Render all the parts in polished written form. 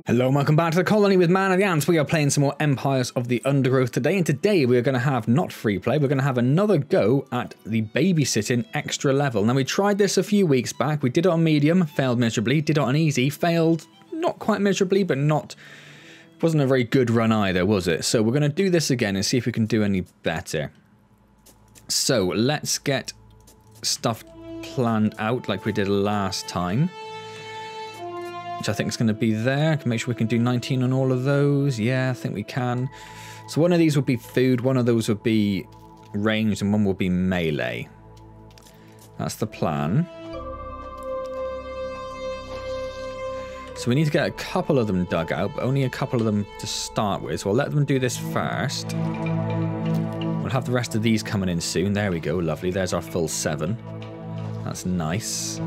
Hello and welcome back to the colony with Man of the Ants. We are playing some more Empires of the Undergrowth today, and today we are going to have not free play, we're going to have another go at the babysitting extra level. Now we tried this a few weeks back, we did it on medium, failed miserably, did it on easy, failed not quite miserably, but wasn't a very good run either, was it? So we're going to do this again and see if we can do any better. So let's get stuff planned out like we did last time. Which I think is going to be there. Can make sure we can do 19 on all of those. Yeah, I think we can. So one of these would be food, one of those would be ranged, and one will be melee. That's the plan. So we need to get a couple of them dug out, but only a couple of them to start with. So I'll let them do this first. We'll have the rest of these coming in soon. There we go, lovely. There's our full 7. That's nice.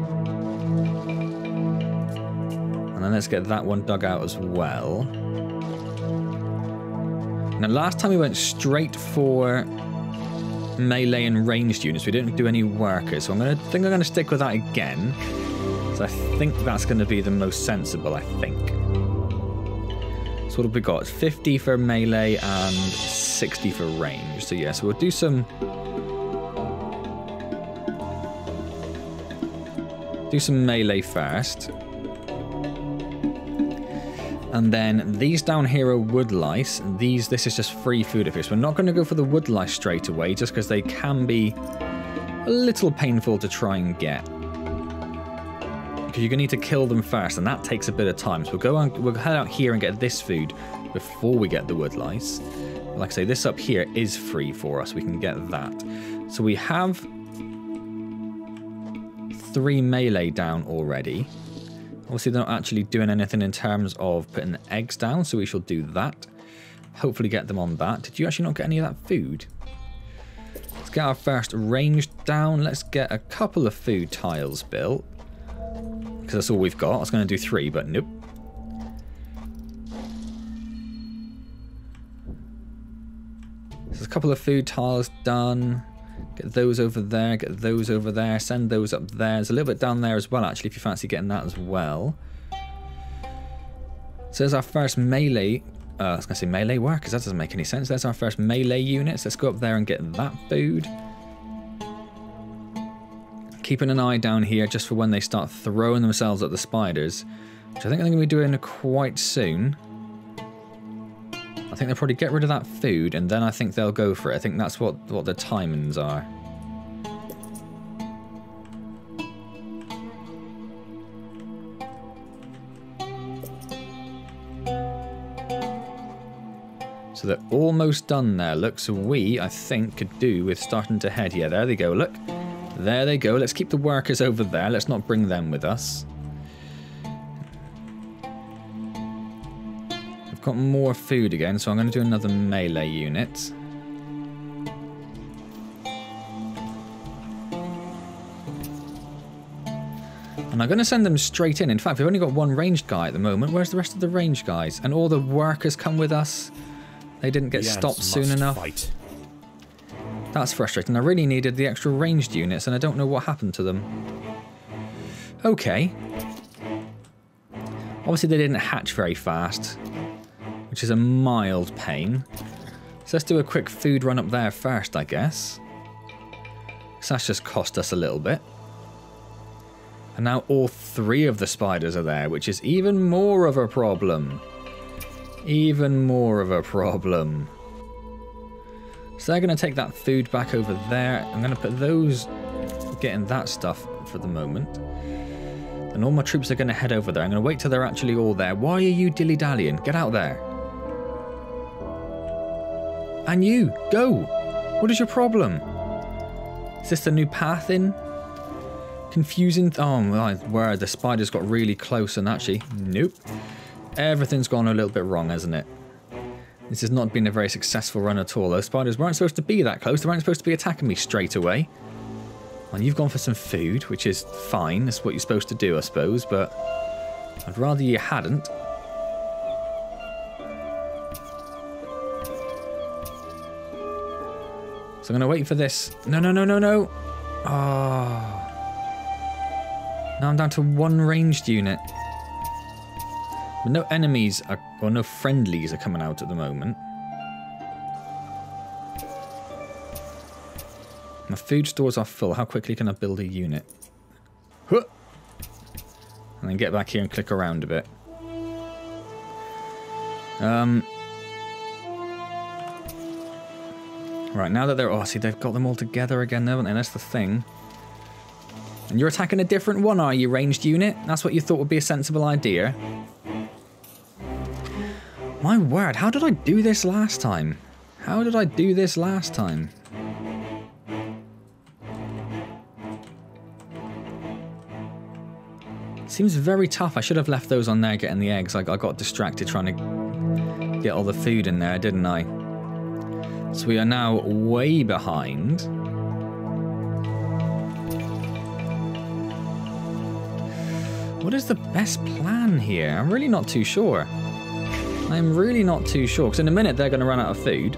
And then let's get that one dug out as well. Now last time we went straight for melee and ranged units. We didn't do any workers, so I'm going to stick with that again. So I think that's going to be the most sensible, I think. So what have we got? 50 for melee and 60 for range. So yeah, so we'll do some melee first. And then these down here are wood lice. This is just free food of this. We're not going to go for the wood lice straight away, just because they can be a little painful to try and get. Because you're going to need to kill them first, and that takes a bit of time. So we'll head out here and get this food before we get the wood lice. But like I say, this up here is free for us. We can get that. So we have 3 melee down already. Obviously, they're not actually doing anything in terms of putting the eggs down, so we shall do that. Hopefully get them on that. Did you actually not get any of that food? Let's get our first range down. Let's get a couple of food tiles built. Because that's all we've got. I was going to do 3, but nope. So there's a couple of food tiles done. Get those over there, get those over there, send those up there. There's a little bit down there as well, actually, if you fancy getting that as well. So there's our first melee, I was going to say melee workers, that doesn't make any sense. There's our first melee units. Let's go up there and get that food. Keeping an eye down here just for when they start throwing themselves at the spiders, which I think they're going to be doing quite soon. I think they'll probably get rid of that food, and then I think they'll go for it. I think that's what the timings are. So they're almost done there. Look, so I think, could do with starting to head. Yeah, there they go, look. There they go. Let's keep the workers over there. Let's not bring them with us. Got more food again, so I'm going to do another melee unit. And I'm going to send them straight in. In fact, we've only got one ranged guy at the moment. Where's the rest of the ranged guys? And all the workers come with us. They didn't get stopped soon enough. That's frustrating. I really needed the extra ranged units, and I don't know what happened to them. Okay. Obviously, they didn't hatch very fast, which is a mild pain. So let's do a quick food run up there first, I guess. So that's just cost us a little bit. And now all 3 of the spiders are there, which is even more of a problem. Even more of a problem. So they're going to take that food back over there. I'm going to put those getting that stuff for the moment. And all my troops are going to head over there. I'm going to wait till they're actually all there. Why are you dilly-dallying? Get out there. And you, go! What is your problem? Is this the new path in? Confusing? Oh my word, the spiders got really close and actually, nope. Everything's gone a little bit wrong, hasn't it? This has not been a very successful run at all. Those spiders weren't supposed to be that close. They weren't supposed to be attacking me straight away. And you've gone for some food, which is fine. That's what you're supposed to do, I suppose, but I'd rather you hadn't. So I'm going to wait for this. No, no, no, no, no. Oh. Now I'm down to 1 ranged unit. But no enemies are, or no friendlies are coming out at the moment. My food stores are full. How quickly can I build a unit? Huh! And then get back here and click around a bit. Right, now that they're... Oh, see, they've got them all together again, haven't they? That's the thing. And you're attacking a different one, are you, ranged unit? That's what you thought would be a sensible idea. My word, how did I do this last time? How did I do this last time? Seems very tough. I should have left those on there getting the eggs. I got distracted trying to get all the food in there, didn't I? So we are now way behind. What is the best plan here? I'm really not too sure. I'm really not too sure. Because in a minute they're going to run out of food.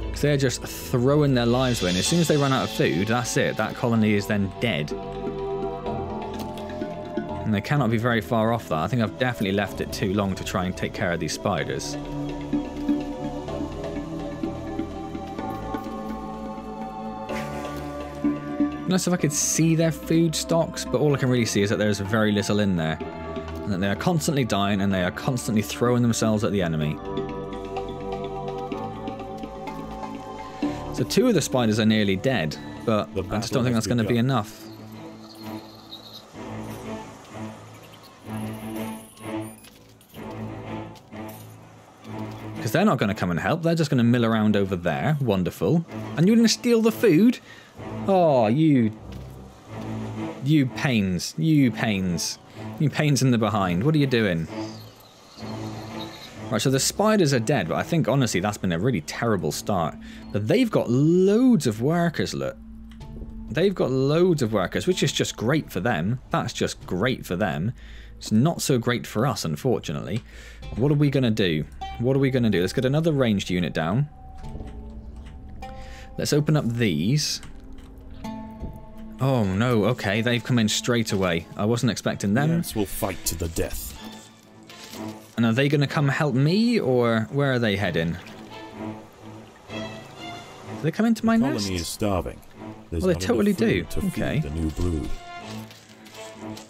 Because they're just throwing their lives away. And as soon as they run out of food, that's it. That colony is then dead. And they cannot be very far off that. I think I've definitely left it too long to try and take care of these spiders. Unless if I could see their food stocks, but all I can really see is that there's very little in there. And that they are constantly dying and they are constantly throwing themselves at the enemy. So 2 of the spiders are nearly dead, but I just don't think that's going to be enough. Because they're not going to come and help, they're just going to mill around over there. Wonderful. And you're going to steal the food? Oh, you pains. You pains. You pains in the behind. What are you doing? Right, so the spiders are dead, but I think, honestly, that's been a really terrible start. But they've got loads of workers, look. They've got loads of workers, which is just great for them. That's just great for them. It's not so great for us, unfortunately. What are we going to do? What are we going to do? Let's get another ranged unit down. Let's open up these. Oh no, okay, they've come in straight away. I wasn't expecting them. Yes, we'll fight to the death. And are they going to come help me, or where are they heading? Do they come into my nest? The colony is starving. There's Well, they totally do. Okay. The new brood.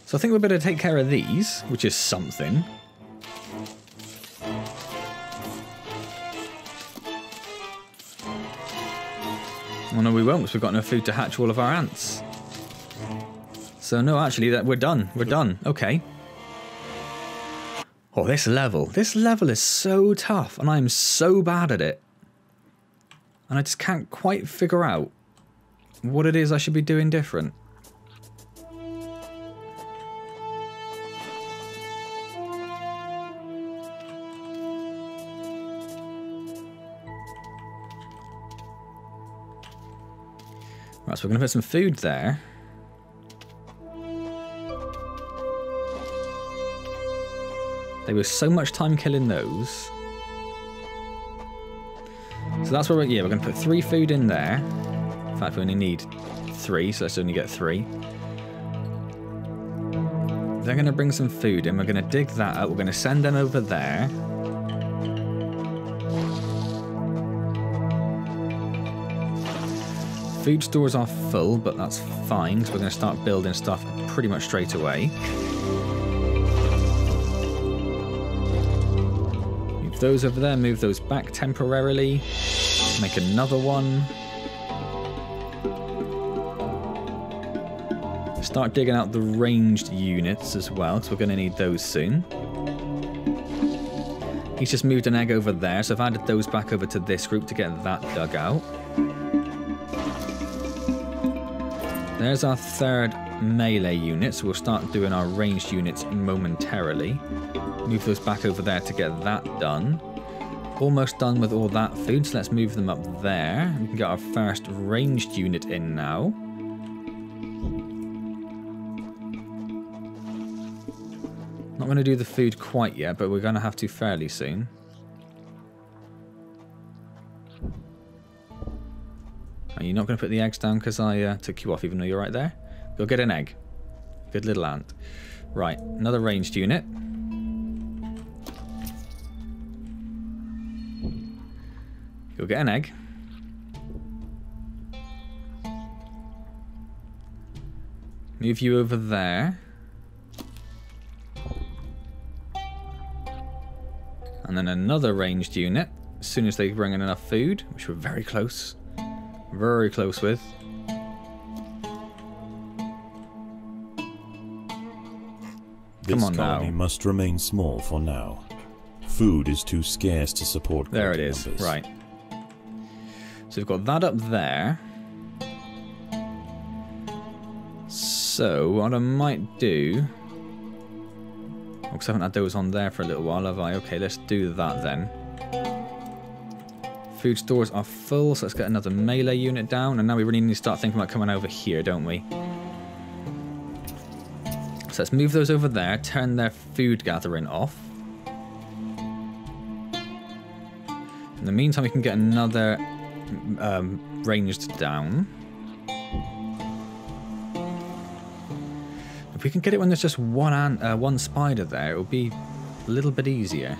So I think we better take care of these, which is something. Oh no, we won't, because we've got no food to hatch all of our ants. So no, actually, we're done. We're done. Okay. Oh, this level is so tough, and I'm so bad at it. And I just can't quite figure out what it is I should be doing different. Right, so we're going to put some food there. There was so much time killing those. So that's where we're going to put 3 food in there. In fact, we only need 3, so let's only get 3. They're going to bring some food in. We're going to dig that out. We're going to send them over there. Food stores are full, but that's fine, so we're going to start building stuff pretty much straight away. Move those over there, move those back temporarily. Make another one. Start digging out the ranged units as well, because we're going to need those soon. He's just moved an egg over there, so I've added those back over to this group to get that dug out. There's our 3rd melee unit, so we'll start doing our ranged units momentarily. Move those back over there to get that done. Almost done with all that food, so let's move them up there. We can get our first ranged unit in now. Not going to do the food quite yet, but we're going to have to fairly soon. Are you not going to put the eggs down because I took you off even though you're right there? Go get an egg. Good little ant. Right, another ranged unit. Go get an egg. Move you over there. And then another ranged unit. As soon as they bring in enough food, which we're very close. Very close with. This colony must remain small for now. Food is too scarce to support. There it is. Numbers. Right. So we've got that up there. So what I might do... Oh, because I haven't had those on there for a little while, have I? Okay, let's do that then. Food stores are full, so let's get another melee unit down. And now we really need to start thinking about coming over here, don't we? So let's move those over there, turn their food gathering off. In the meantime, we can get another ranged down. If we can get it when there's just one spider there, it will be a little bit easier.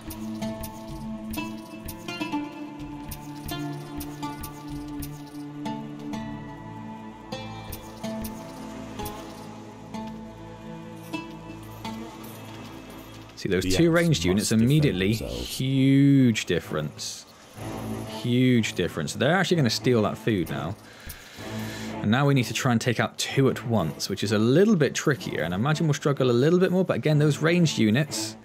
See, those two ranged units immediately, huge difference. Huge difference. They're actually going to steal that food now. And now we need to try and take out two at once, which is a little bit trickier. And I imagine we'll struggle a little bit more. But again, those ranged units,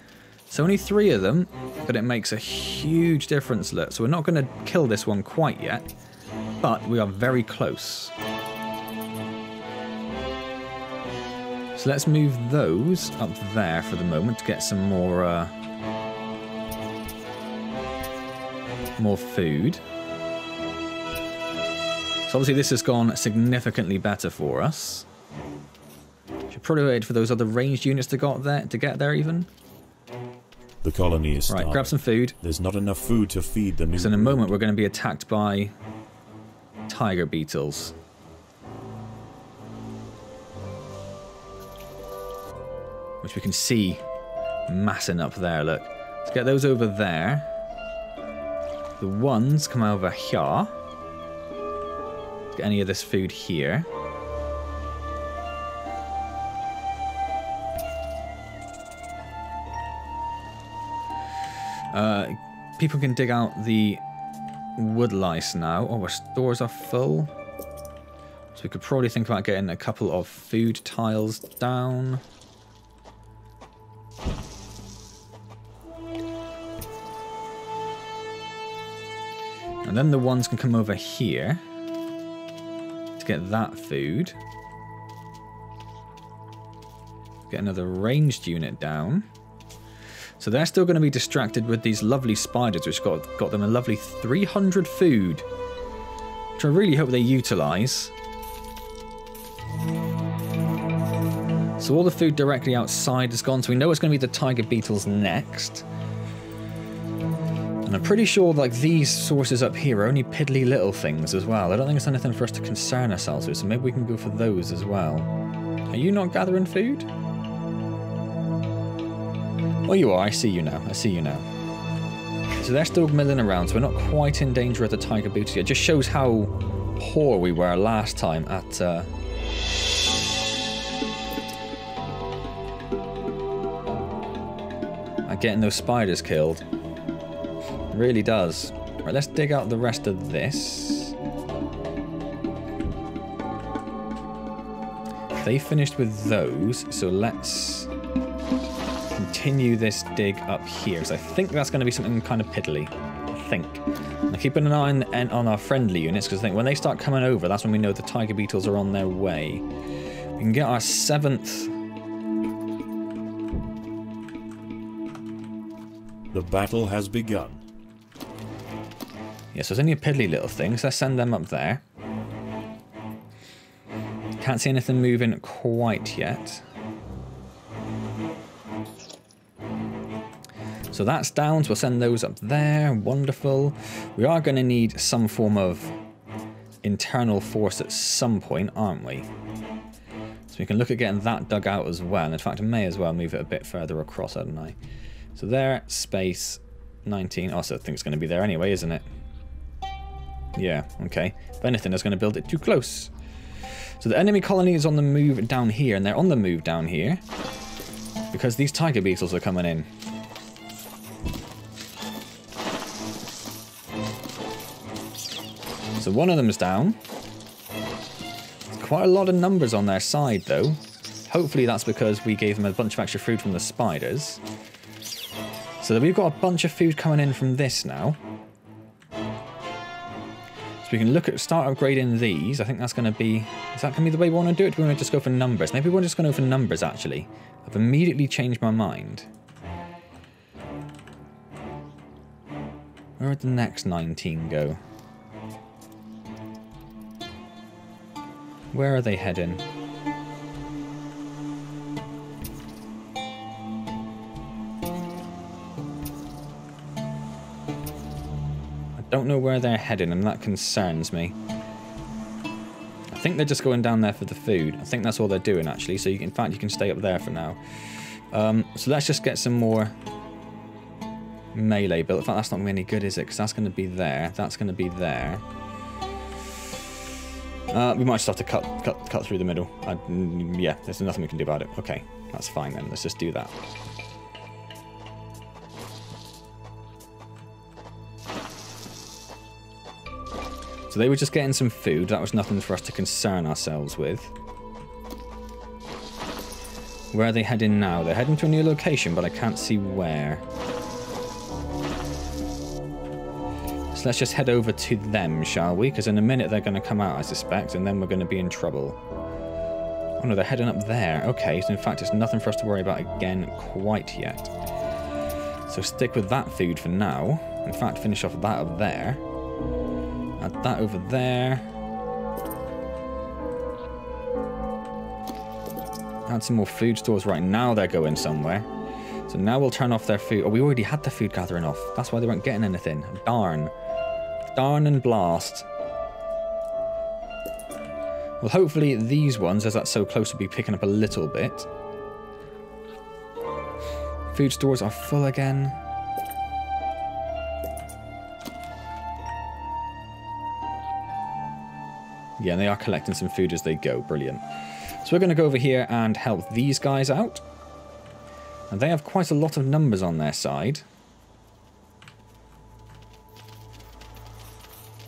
it's only 3 of them, but it makes a huge difference. Look, so we're not going to kill this one quite yet, but we are very close. So let's move those up there for the moment to get some more food. So obviously this has gone significantly better for us. Should probably wait for those other ranged units to get there even. The colony is starving. Right, grab some food. There's not enough food to feed the new. So in a moment we're going to be attacked by tiger beetles. Which we can see massing up there, look. Let's get those over there. The ones come over here. Get any of this food here. People can dig out the wood lice now. Oh, our stores are full. So we could probably think about getting a couple of food tiles down. And then the ones can come over here to get that food. Get another ranged unit down. So they're still going to be distracted with these lovely spiders, which got them a lovely 300 food, which I really hope they utilise. So all the food directly outside is gone, so we know it's going to be the tiger beetles next. And I'm pretty sure like these sources up here are only piddly little things as well. I don't think it's anything for us to concern ourselves with, so maybe we can go for those as well. Are you not gathering food? Oh, you are. I see you now. I see you now. So they're still milling around, so we're not quite in danger of the tiger beetles yet. It just shows how poor we were last time at getting those spiders killed. It really does. Right, let's dig out the rest of this. They finished with those, so let's continue this dig up here, because I think that's going to be something kind of piddly. I think. Now keeping an eye on our friendly units, because I think when they start coming over, that's when we know the tiger beetles are on their way. We can get our 7th. The battle has begun. Yeah, so there's only a piddly little thing, so let's send them up there. Can't see anything moving quite yet. So that's down, so we'll send those up there. Wonderful. We are going to need some form of internal force at some point, aren't we? So we can look at getting that dug out as well. In fact, I may as well move it a bit further across, hadn't I? So there, space 19. Also, I think it's going to be there anyway, isn't it? Yeah, okay. If anything, that's going to build it too close. So the enemy colony is on the move down here, and they're on the move down here because these tiger beetles are coming in. So one of them is down. Quite a lot of numbers on their side, though. Hopefully that's because we gave them a bunch of extra food from the spiders. So we've got a bunch of food coming in from this now. So we can look at start upgrading these. I think that's going to be... Is that going to be the way we want to do it? Do we want to just go for numbers? Maybe we're just going to go for numbers, actually. I've immediately changed my mind. Where would the next 19 go? Where are they heading? I don't know where they're heading, and that concerns me. I think they're just going down there for the food. I think that's all they're doing, actually. So, in fact, you can stay up there for now. So let's just get some more melee built. In fact, that's not going to be any good, is it? Because that's going to be there. That's going to be there. We might just have to cut through the middle. Yeah, there's nothing we can do about it. Okay, that's fine then. Let's just do that. So they were just getting some food. That was nothing for us to concern ourselves with. Where are they heading now? They're heading to a new location, but I can't see where. So let's just head over to them, shall we? Because in a minute they're going to come out, I suspect, and then we're going to be in trouble. Oh no, they're heading up there. Okay, so in fact it's nothing for us to worry about again quite yet. So stick with that food for now. In fact, finish off that up there. Add that over there. Add some more food stores. Right now they're going somewhere. So now we'll turn off their food. Oh, we already had the food gathering off. That's why they weren't getting anything. Darn. Darn and blast. Well, hopefully these ones, as that's so close, will be picking up a little bit. Food stores are full again. Yeah, and they are collecting some food as they go. Brilliant. So we're going to go over here and help these guys out. And they have quite a lot of numbers on their side.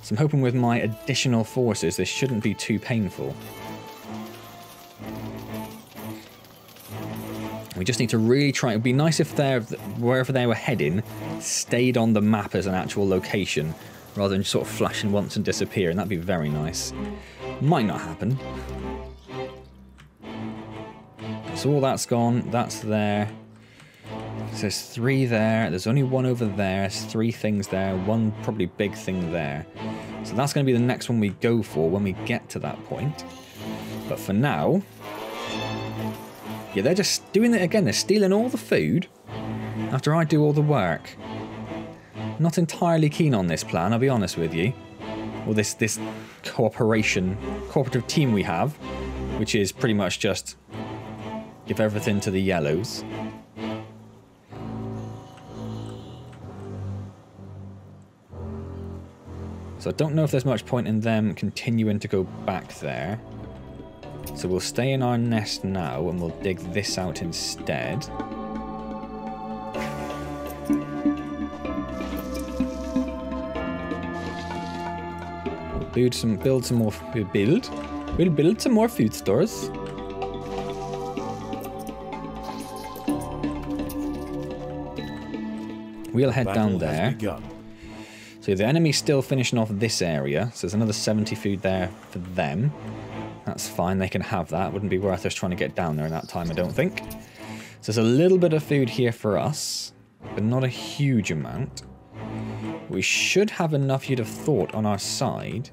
So I'm hoping with my additional forces this shouldn't be too painful. We just need to really try. It would be nice if they're, wherever they were heading, stayed on the map as an actual location, rather than sort of flashing once and disappearing. That'd be very nice. Might not happen. So all that's gone. That's there. So there's 3 there. There's only 1 over there. There's 3 things there. 1 probably big thing there. So that's going to be the next one we go for when we get to that point. But for now... Yeah, they're just doing it again. They're stealing all the food after I do all the work. Not entirely keen on this plan, I'll be honest with you. Or this cooperative team we have, which is pretty much just give everything to the yellows. So I don't know if there's much point in them continuing to go back there. So we'll stay in our nest now and we'll dig this out instead. We'll build some more food stores. We'll head down there. So the enemy's still finishing off this area. So there's another 70 food there for them. That's fine, they can have that. Wouldn't be worth us trying to get down there in that time, I don't think. So there's a little bit of food here for us, but not a huge amount. We should have enough, you'd have thought, on our side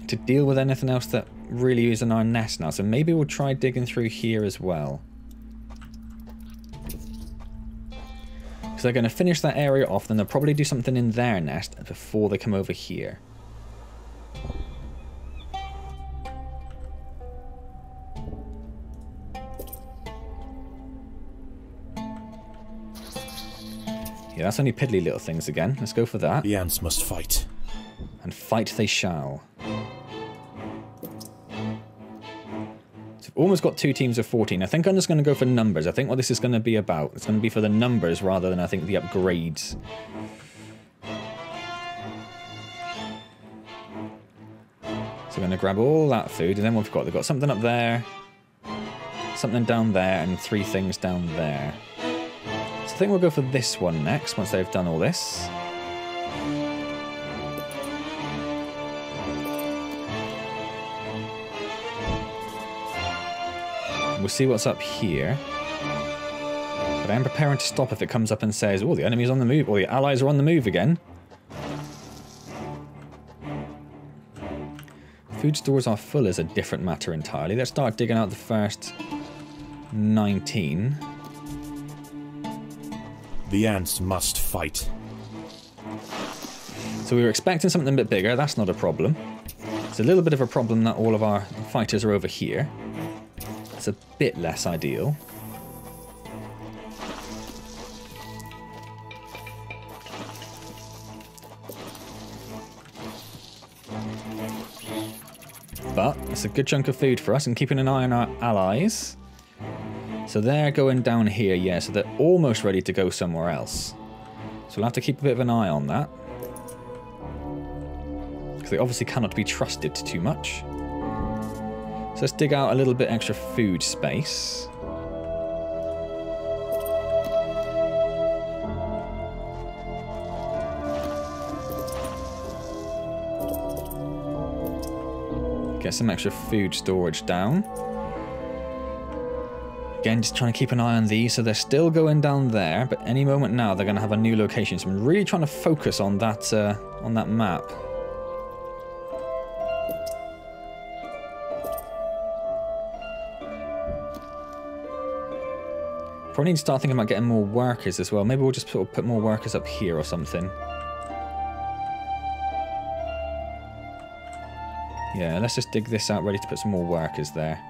to deal with anything else that really is in our nest now. So maybe we'll try digging through here as well. Because they're going to finish that area off, then they'll probably do something in their nest before they come over here. Yeah, that's only piddly little things again. Let's go for that. The ants must fight. And fight they shall. So we've almost got 2 teams of 14. I think I'm just going to go for numbers. I think what this is going to be about. It's going to be for the numbers rather than, I think, the upgrades. So we're going to grab all that food, and then what we've got? They've got something up there, something down there, and 3 things down there. So I think we'll go for this one next, once they've done all this. We'll see what's up here. But I am preparing to stop if it comes up and says, oh, the enemy's on the move, or the allies are on the move again. Food stores are full is a different matter entirely. Let's start digging out the first 19. The ants must fight. So we were expecting something a bit bigger. That's not a problem. It's a little bit of a problem that all of our fighters are over here. It's a bit less ideal. But it's a good chunk of food for us, and keeping an eye on our allies. So they're going down here, yeah, so they're almost ready to go somewhere else. So we'll have to keep a bit of an eye on that. Because they obviously cannot be trusted too much. So let's dig out a little bit extra food space. Get some extra food storage down. Again, just trying to keep an eye on these. So they're still going down there, but any moment now they're going to have a new location. So I'm really trying to focus on that map. Probably need to start thinking about getting more workers as well. Maybe we'll just sort of put more workers up here or something. Yeah, let's just dig this out, ready to put some more workers there.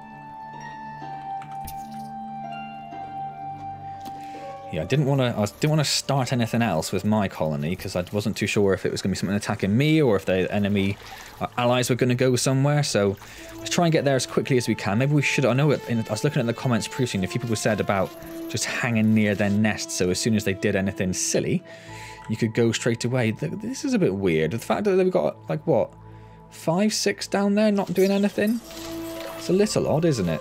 Yeah, I didn't want to start anything else with my colony because I wasn't too sure if it was going to be something attacking me or if the enemy, our allies, were going to go somewhere. So let's try and get there as quickly as we can. Maybe we should. I know I was looking at the comments previously, and a few people said about just hanging near their nest, so as soon as they did anything silly, you could go straight away. This is a bit weird. The fact that they've got like what, 5, 6 down there not doing anything. It's a little odd, isn't it?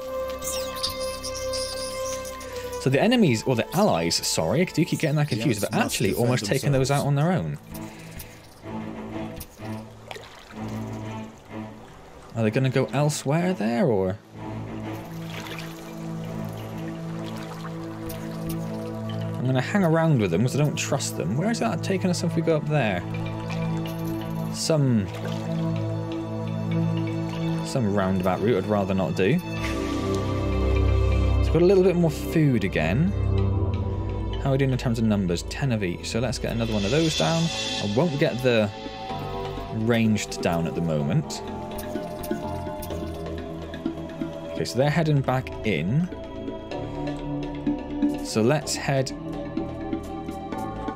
So the enemies, or the allies, sorry, I do keep getting that confused, but actually almost taking those out on their own. Are they going to go elsewhere there, or? I'm going to hang around with them because I don't trust them. Where is that taking us if we go up there? Some roundabout route I'd rather not do. Got a little bit more food again. How are we doing in terms of numbers? 10 of each. So let's get another one of those down. I won't get the ranged down at the moment. Okay, so they're heading back in. So let's head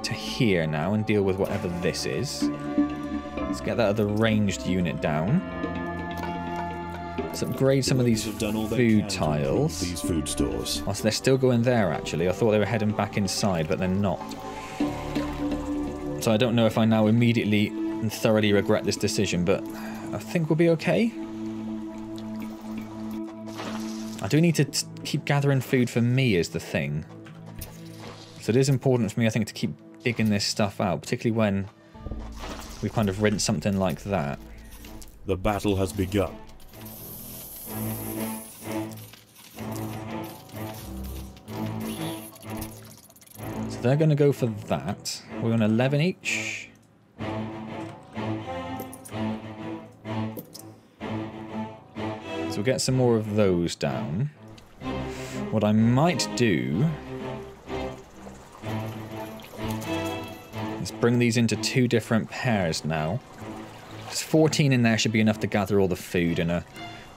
to here now and deal with whatever this is. Let's get that other ranged unit down. Let's upgrade some of these food tiles. These food stores. Oh, so they're still going there, actually. I thought they were heading back inside, but they're not. So I don't know if I now immediately and thoroughly regret this decision, but I think we'll be okay. I do need to keep gathering food for me is the thing. So it is important for me, I think, to keep digging this stuff out, particularly when we kind of rinse something like that. The battle has begun. So they're going to go for that. We're on 11 each. So we'll get some more of those down. What I might do is bring these into 2 different pairs now. Because 14 in there should be enough to gather all the food in a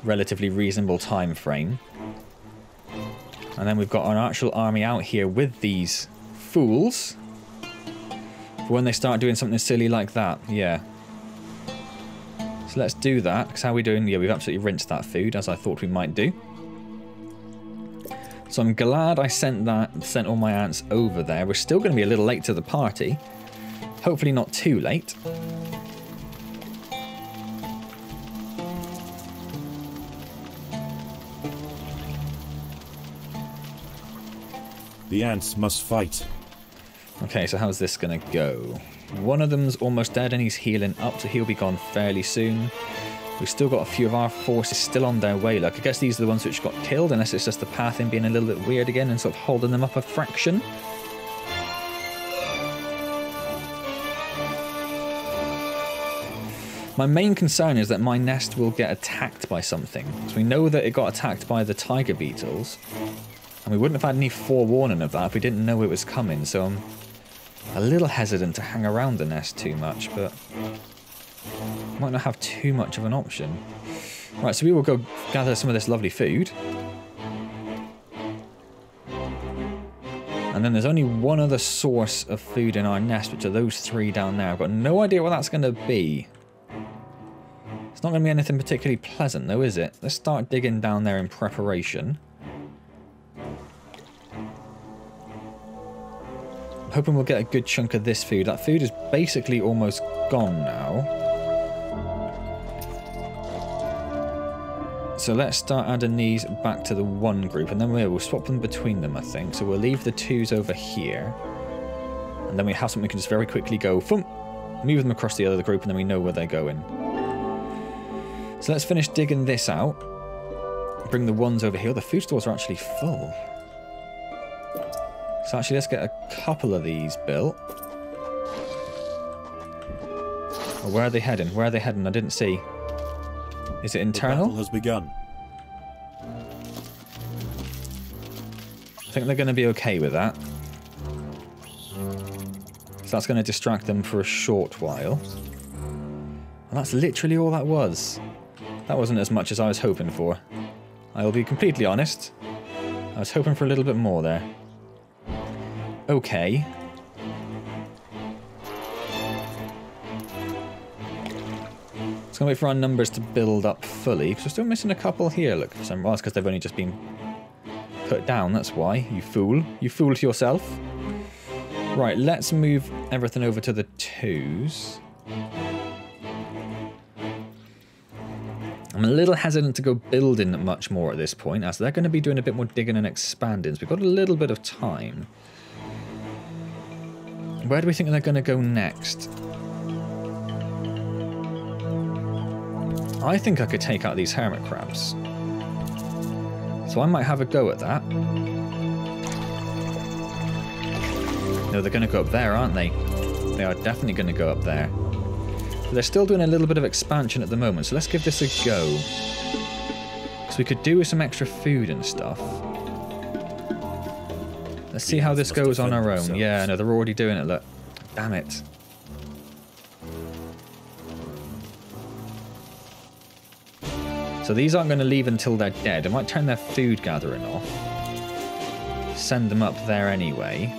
relatively reasonable time frame. And then we've got our actual army out here with these fools. For when they start doing something silly like that, yeah. So let's do that, because how are we doing? Yeah, we've absolutely rinsed that food, as I thought we might do. So I'm glad I sent all my ants over there. We're still going to be a little late to the party. Hopefully not too late. The ants must fight. Okay, so how's this going to go? One of them's almost dead and he's healing up, so he'll be gone fairly soon. We've still got a few of our forces still on their way. Look, I guess these are the ones which got killed, unless it's just the pathing being a little bit weird again and sort of holding them up a fraction. My main concern is that my nest will get attacked by something. So we know that it got attacked by the tiger beetles. And we wouldn't have had any forewarning of that if we didn't know it was coming, so I'm a little hesitant to hang around the nest too much, but might not have too much of an option. Right, so we will go gather some of this lovely food. And then there's only one other source of food in our nest, which are those three down there. I've got no idea what that's going to be. It's not going to be anything particularly pleasant though, is it? Let's start digging down there in preparation. Hoping we'll get a good chunk of this food. That food is basically almost gone now. So let's start adding these back to the one group, and then we'll swap them between them, I think. So we'll leave the twos over here, and then we have something we can just very quickly go, boom, move them across the other group, and then we know where they're going. So let's finish digging this out. Bring the ones over here. The food stores are actually full. So actually, let's get a couple of these built. Oh, where are they heading? Where are they heading? I didn't see. Is it internal? The battle has begun. I think they're going to be okay with that. So that's going to distract them for a short while. And that's literally all that was. That wasn't as much as I was hoping for. I will be completely honest. I was hoping for a little bit more there. Okay. It's going to wait for our numbers to build up fully, because we're still missing a couple here. Look, for some reason, it's because they've only just been put down, that's why. You fool. You fooled yourself. Right, let's move everything over to the twos. I'm a little hesitant to go building much more at this point, as they're going to be doing a bit more digging and expanding, so we've got a little bit of time. Where do we think they're going to go next? I think I could take out these hermit crabs. So I might have a go at that. No, they're going to go up there, aren't they? They are definitely going to go up there. But they're still doing a little bit of expansion at the moment, so let's give this a go. Because we could do with some extra food and stuff. Let's see how this goes on our own. Yeah, no, they're already doing it, look. Damn it. So these aren't going to leave until they're dead. I might turn their food gathering off. Send them up there anyway.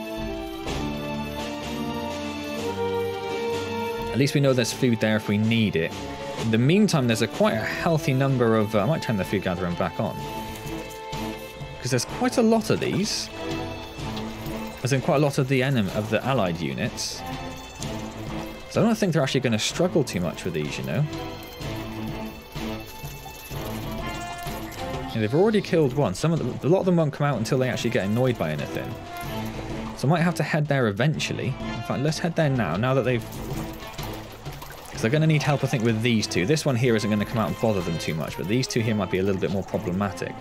At least we know there's food there if we need it. In the meantime, there's quite a healthy number of... I might turn the food gathering back on. Because there's quite a lot of these. As in quite a lot of the allied units. So I don't think they're actually going to struggle too much with these, you know. Yeah, they've already killed one. Some of them, a lot of them won't come out until they actually get annoyed by anything. So I might have to head there eventually. In fact, let's head there now that they've... Because they're going to need help, I think, with these two. This one here isn't going to come out and bother them too much, but these two here might be a little bit more problematic.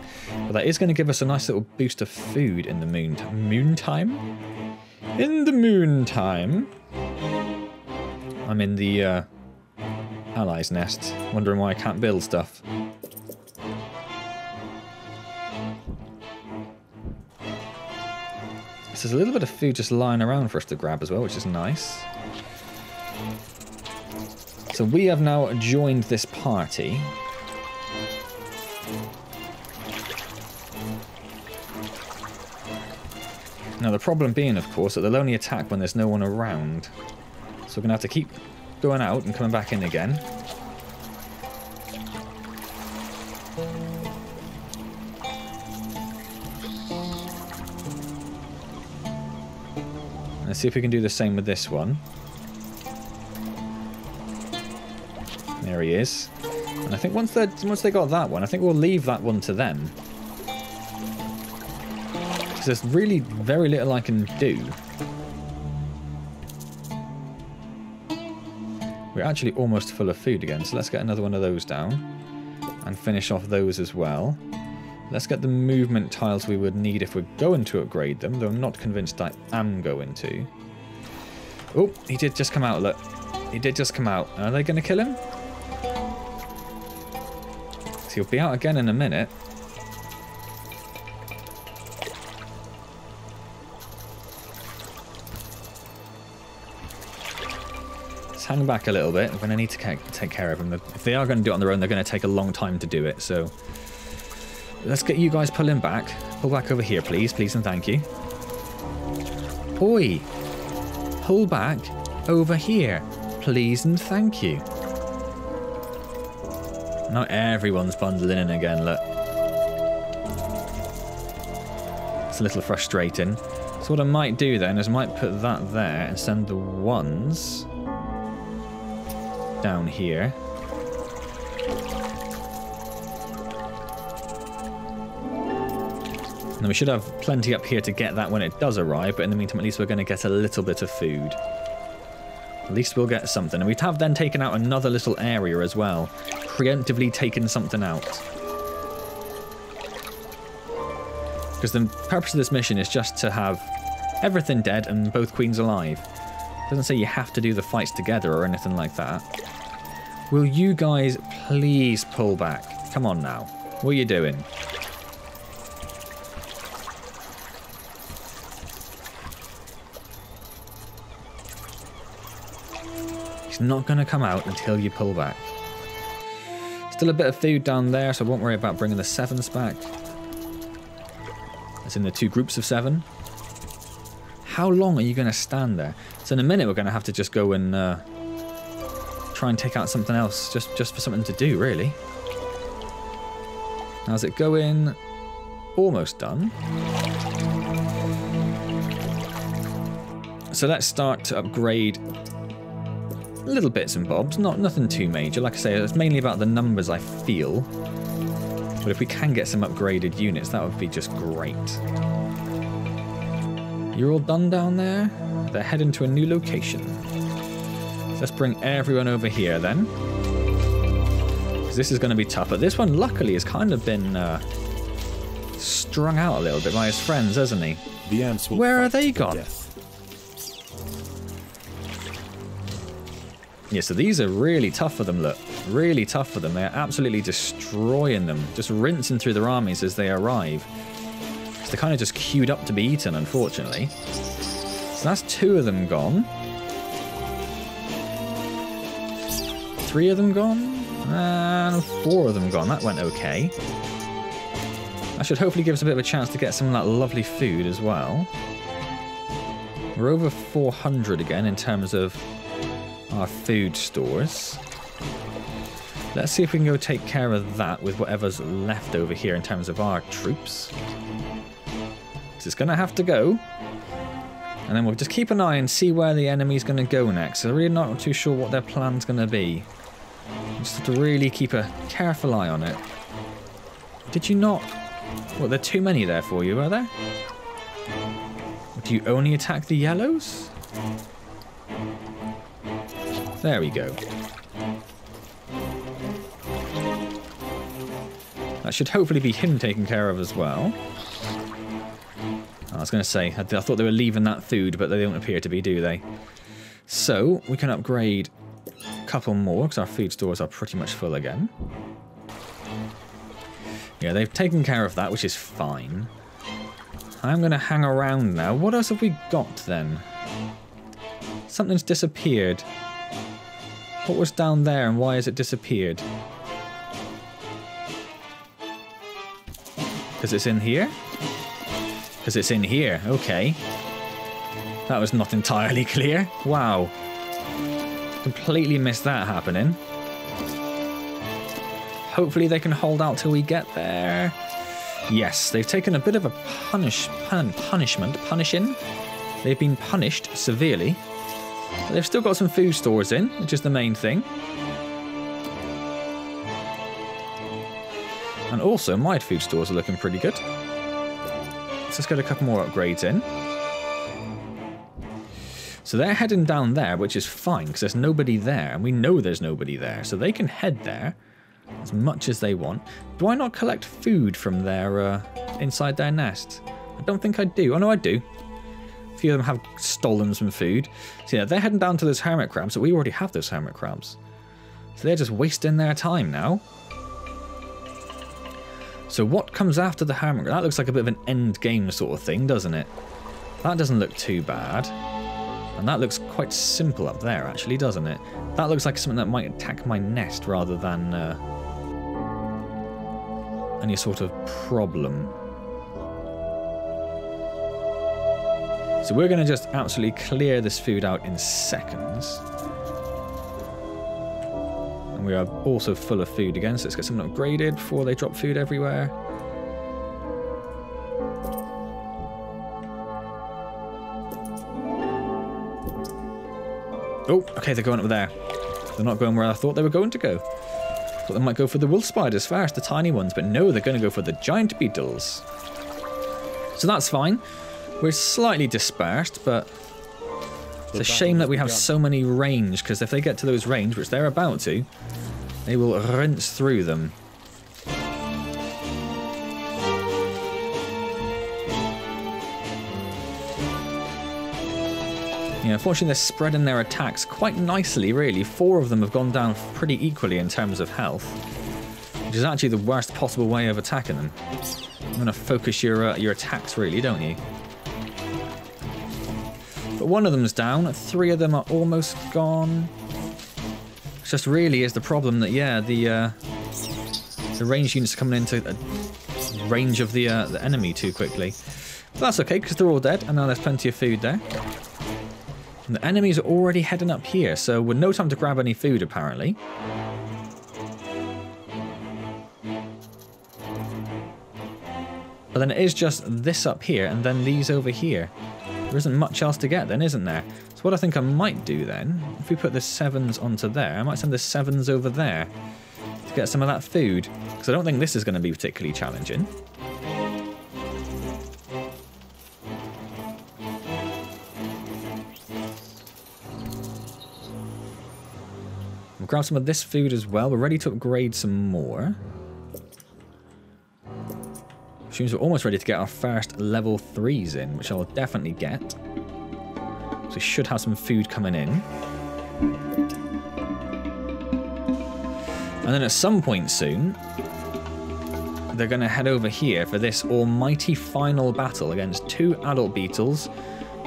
But that is going to give us a nice little boost of food in the moontime. In the moontime. I'm in the allies' nest, wondering why I can't build stuff. So there's a little bit of food just lying around for us to grab as well, which is nice. So we have now joined this party. Now the problem being, of course, that they'll only attack when there's no one around. So we're going to have to keep going out and coming back in again. Let's see if we can do the same with this one. There he is. And I think once they got that one, I think we'll leave that one to them. Because there's really very little I can do. We're actually almost full of food again, so let's get another one of those down. And finish off those as well. Let's get the movement tiles we would need if we're going to upgrade them, though I'm not convinced I am going to. Oh, he did just come out, look. He did just come out. Are they going to kill him? So he'll be out again in a minute. Let's hang back a little bit. We're going to need to take care of them. If they are going to do it on their own, they're going to take a long time to do it, so... Let's get you guys pulling back. Pull back over here, please. Please and thank you. Oi! Pull back over here. Please and thank you. Now everyone's bundling in again, look. It's a little frustrating. So what I might do then is I might put that there and send the ones down here. And we should have plenty up here to get that when it does arrive, but in the meantime, at least we're going to get a little bit of food. At least we'll get something. And we'd have then taken out another little area as well. Preemptively taken something out. Because the purpose of this mission is just to have everything dead and both queens alive. It doesn't say you have to do the fights together or anything like that. Will you guys please pull back? Come on now. What are you doing? Not going to come out until you pull back. Still a bit of food down there, so I won't worry about bringing the 7s back. As in the 2 groups of 7. How long are you going to stand there? So in a minute we're going to have to just go and try and take out something else, just for something to do, really. How's it going? Almost done. So let's start to upgrade little bits and bobs, nothing too major. Like I say, it's mainly about the numbers, I feel. But if we can get some upgraded units, that would be just great. You're all done down there? They're heading to a new location. So let's bring everyone over here then. Because this is going to be tough. But this one, luckily, has kind of been strung out a little bit by his friends, hasn't he? The ants will Where are they gone? Yeah, so these are really tough for them, look. Really tough for them. They are absolutely destroying them. Just rinsing through their armies as they arrive. So they're kind of just queued up to be eaten, unfortunately. So that's 2 of them gone. 3 of them gone. And 4 of them gone. That went okay. That should hopefully give us a bit of a chance to get some of that lovely food as well. We're over 400 again in terms of our food stores. Let's see if we can go take care of that with whatever's left over here in terms of our troops. It's going to have to go. And then we'll just keep an eye and see where the enemy's going to go next. I'm really not too sure what their plan's going to be. Just have to really keep a careful eye on it. Did you not... Well, there are too many there for you, are there? Or do you only attack the yellows? There we go. That should hopefully be him taken care of as well. I was going to say, I thought they were leaving that food, but they don't appear to be, do they? So, we can upgrade a couple more, because our food stores are pretty much full again. Yeah, they've taken care of that, which is fine. I'm going to hang around now. What else have we got, then? Something's disappeared. What was down there and why has it disappeared? Because it's in here? Because it's in here, okay. That was not entirely clear. Wow. Completely missed that happening. Hopefully they can hold out till we get there. Yes, they've taken a bit of a punishing. They've been punished severely. But they've still got some food stores in, which is the main thing. And also, my food stores are looking pretty good. Let's just get a couple more upgrades in. So they're heading down there, which is fine, because there's nobody there, and we know there's nobody there. So they can head there as much as they want. Do I not collect food from their, inside their nest? I don't think I do. Oh, no, I do. A few of them have stolen some food. So yeah, they're heading down to those hermit crabs, but we already have those hermit crabs. So they're just wasting their time now. So what comes after the hermit crab? That looks like a bit of an end game sort of thing, doesn't it? That doesn't look too bad. And that looks quite simple up there, actually, doesn't it? That looks like something that might attack my nest rather than any sort of problem. So we're going to just absolutely clear this food out in seconds. And we are also full of food again, so let's get something upgraded before they drop food everywhere. Oh, okay, they're going up there. They're not going where I thought they were going to go. Thought they might go for the wolf spiders first, the tiny ones, but no, they're going to go for the giant beetles. So that's fine. We're slightly dispersed, but it's a shame that we have so many range, because if they get to those range, which they're about to, they will rinse through them. Yeah, unfortunately they're spreading their attacks quite nicely, really. 4 of them have gone down pretty equally in terms of health, which is actually the worst possible way of attacking them. You want to focus your attacks, really, don't you? But 1 of them's down, 3 of them are almost gone. It just really is the problem that, yeah, the ranged units are coming into range of the enemy too quickly. But that's okay, because they're all dead, and now there's plenty of food there. And the enemies are already heading up here, so with no time to grab any food, apparently. But then it is just this up here, and then these over here. There isn't much else to get then, isn't there? So what I think I might do then, if we put the 7s onto there, I might send the 7s over there to get some of that food, because I don't think this is going to be particularly challenging. We'll grab some of this food as well. We're ready to upgrade some more. Which means we're almost ready to get our first level 3s in, which I'll definitely get. So we should have some food coming in. And then at some point soon, they're going to head over here for this almighty final battle against 2 adult beetles,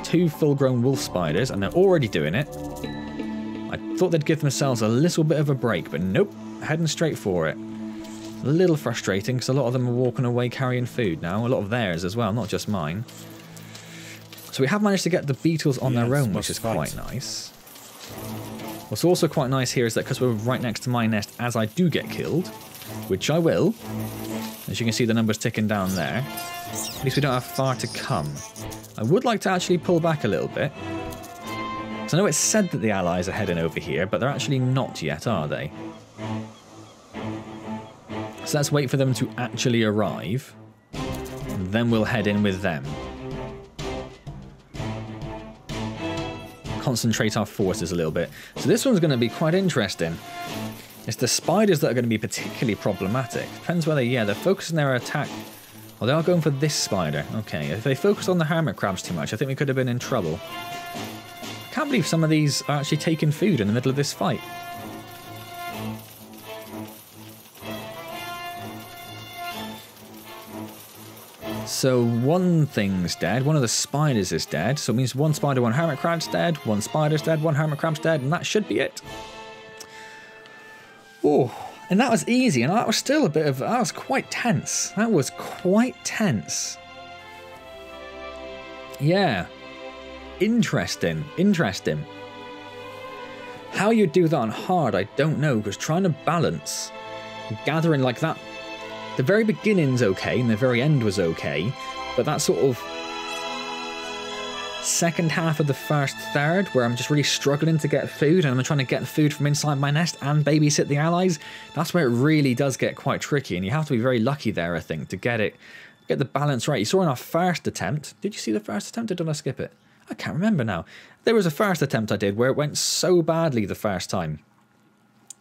2 full-grown wolf spiders, and they're already doing it. I thought they'd give themselves a little bit of a break, but nope, heading straight for it. A little frustrating, because a lot of them are walking away carrying food now. A lot of theirs as well, not just mine. So we have managed to get the beetles on their own, which is quite nice. What's also quite nice here is that because we're right next to my nest as I do get killed, which I will, as you can see the numbers ticking down there, at least we don't have far to come. I would like to actually pull back a little bit. So I know it's said that the allies are heading over here, but they're actually not yet, are they? So let's wait for them to actually arrive, and then we'll head in with them. Concentrate our forces a little bit. So this one's going to be quite interesting. It's the spiders that are going to be particularly problematic. Depends whether, yeah, they're focusing their attack. Well, they are going for this spider. Okay, if they focus on the hermit crabs too much, I think we could have been in trouble. I can't believe some of these are actually taking food in the middle of this fight. So one thing's dead, one of the spiders is dead, so it means 1 spider, 1 hermit crab's dead, 1 spider's dead, 1 hermit crab's dead, and that should be it. Oh, and that was easy, and that was still a bit of, that was quite tense. That was quite tense. Yeah. Interesting, interesting. How you do that on hard, I don't know, because trying to balance gathering like that, the very beginning's okay and the very end was okay, but that sort of second half of the first third where I'm just really struggling to get food and I'm trying to get food from inside my nest and babysit the allies, that's where it really does get quite tricky, and you have to be very lucky there, I think, to get the balance right. You saw in our first attempt, did you see the first attempt or did I skip it? I can't remember now. There was a first attempt I did where it went so badly the first time.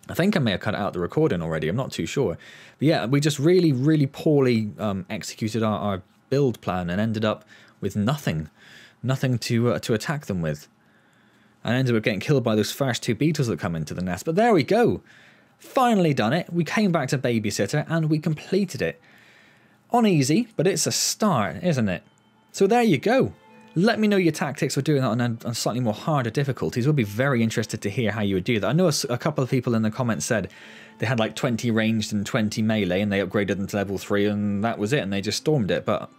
I think I may have cut out the recording already, I'm not too sure. But yeah, we just really, really poorly executed our build plan and ended up with nothing to attack them with. And ended up getting killed by those first 2 beetles that come into the nest. But there we go. Finally done it. We came back to Babysitter and we completed it. On easy, but it's a start, isn't it? So there you go. Let me know your tactics for doing that on slightly more harder difficulties. We'll be very interested to hear how you would do that. I know a couple of people in the comments said they had like 20 ranged and 20 melee and they upgraded them to level 3 and that was it and they just stormed it. But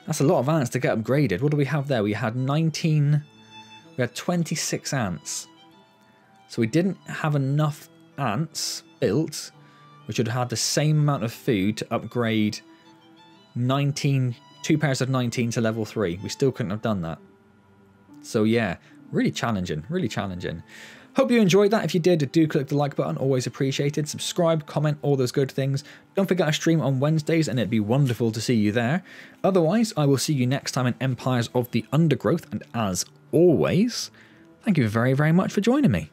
that's a lot of ants to get upgraded. What do we have there? We had 26 ants. So we didn't have enough ants built, which would have the same amount of food to upgrade 2 pairs of 19 to level 3. We still couldn't have done that. So yeah, really challenging, really challenging. Hope you enjoyed that. If you did, do click the like button, always appreciated. Subscribe, comment, all those good things. Don't forget I stream on Wednesdays and it'd be wonderful to see you there. Otherwise, I will see you next time in Empires of the Undergrowth, and as always, thank you very, very much for joining me.